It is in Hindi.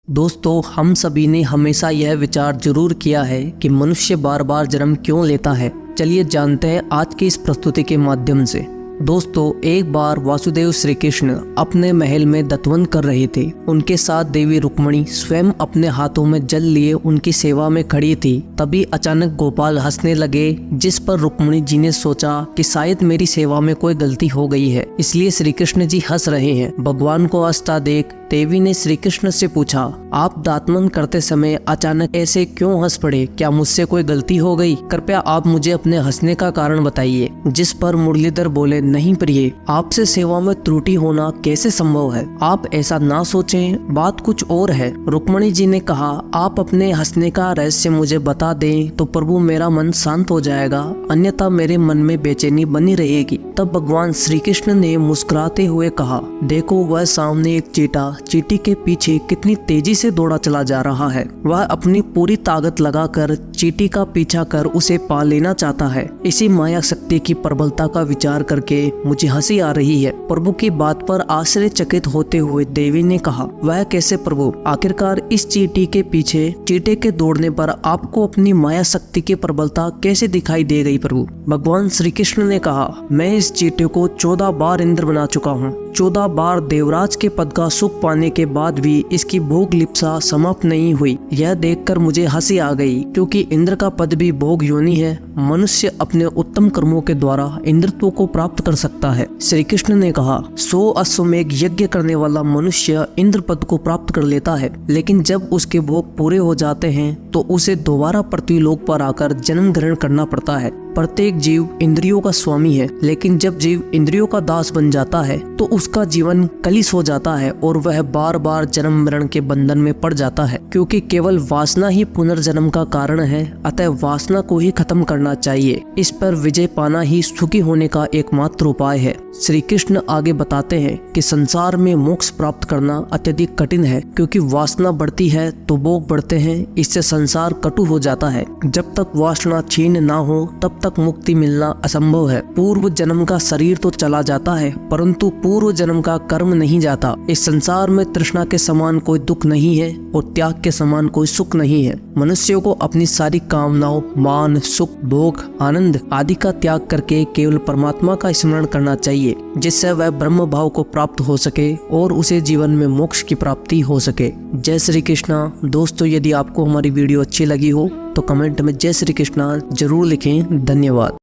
दोस्तों, हम सभी ने हमेशा यह विचार जरूर किया है कि मनुष्य बार बार जन्म क्यों लेता है। चलिए जानते हैं आज की इस प्रस्तुति के माध्यम से। दोस्तों, एक बार वासुदेव श्री कृष्ण अपने महल में दत्तवन कर रहे थे। उनके साथ देवी रुक्मिणी स्वयं अपने हाथों में जल लिए उनकी सेवा में खड़ी थी। तभी अचानक गोपाल हंसने लगे, जिस पर रुक्मिणी जी ने सोचा कि शायद मेरी सेवा में कोई गलती हो गई है, इसलिए श्री कृष्ण जी हंस रहे हैं। भगवान को हंसता देख देवी ने श्री कृष्ण से पूछा, आप दातमन करते समय अचानक ऐसे क्यों हंस पड़े? क्या मुझसे कोई गलती हो गई? कृपया आप मुझे अपने हंसने का कारण बताइए। जिस पर मुरलीधर बोले, नहीं प्रिय, आपसे सेवा में त्रुटि होना कैसे संभव है? आप ऐसा ना सोचें, बात कुछ और है। रुक्मिणी जी ने कहा, आप अपने हंसने का रहस्य मुझे बता दें तो प्रभु मेरा मन शांत हो जाएगा, अन्यथा मेरे मन में बेचैनी बनी रहेगी। तब भगवान श्री कृष्ण ने मुस्कुराते हुए कहा, देखो वह सामने एक चींटा चींटी के पीछे कितनी तेजी से दौड़ा चला जा रहा है। वह अपनी पूरी ताकत लगाकर चींटी का पीछा कर उसे पा लेना चाहता है। इसी माया शक्ति की प्रबलता का विचार करके मुझे हंसी आ रही है। प्रभु की बात पर आश्चर्यचकित होते हुए देवी ने कहा, वह कैसे प्रभु? आखिरकार इस चींटी के पीछे चींटे के दौड़ने पर आपको अपनी माया शक्ति की प्रबलता कैसे दिखाई दे गई प्रभु? भगवान श्री कृष्ण ने कहा, मैं इस चींटे को 14 बार इंद्र बना चुका हूँ। 14 बार देवराज के पद का सुख पाने के बाद भी इसकी भोग लिप्सा समाप्त नहीं हुई। यह देखकर मुझे हंसी आ गई, क्योंकि इंद्र का पद भी भोग योनि है। मनुष्य अपने उत्तम कर्मों के द्वारा इंद्रत्व को प्राप्त कर सकता है। श्री कृष्ण ने कहा, 100 अश्वमेघ यज्ञ करने वाला मनुष्य इंद्र पद को प्राप्त कर लेता है, लेकिन जब उसके भोग पूरे हो जाते हैं तो उसे दोबारा पृथ्वीलोक पर आकर जन्म ग्रहण करना पड़ता है। प्रत्येक जीव इंद्रियों का स्वामी है, लेकिन जब जीव इंद्रियों का दास बन जाता है तो उसका जीवन कलिश हो जाता है और वह बार बार जन्म मरण के बंधन में पड़ जाता है। क्योंकि केवल वासना ही पुनर्जन्म का कारण है, अतः वासना को ही खत्म करना चाहिए। इस पर विजय पाना ही सुखी होने का एकमात्र उपाय है। श्री कृष्ण आगे बताते हैं कि संसार में मोक्ष प्राप्त करना अत्यधिक कठिन है, क्योंकि वासना बढ़ती है तो भोग बढ़ते हैं। इससे संसार कटु हो जाता है। जब तक वासना छीन ना हो तब तक मुक्ति मिलना असंभव है। पूर्व जन्म का शरीर तो चला जाता है, परंतु पूर्व जन्म का कर्म नहीं जाता। इस संसार में तृष्णा के समान कोई दुख नहीं है और त्याग के समान कोई सुख नहीं है। मनुष्यों को अपनी सारी कामनाओं, मान, सुख, भोग, आनंद आदि का त्याग करके केवल परमात्मा का स्मरण करना चाहिए, जिससे वह ब्रह्म भाव को प्राप्त हो सके और उसे जीवन में मोक्ष की प्राप्ति हो सके। जय श्री कृष्णा। दोस्तों, यदि आपको हमारी वीडियो अच्छी लगी हो तो कमेंट में जय श्री कृष्णा जरूर लिखें। धन्यवाद।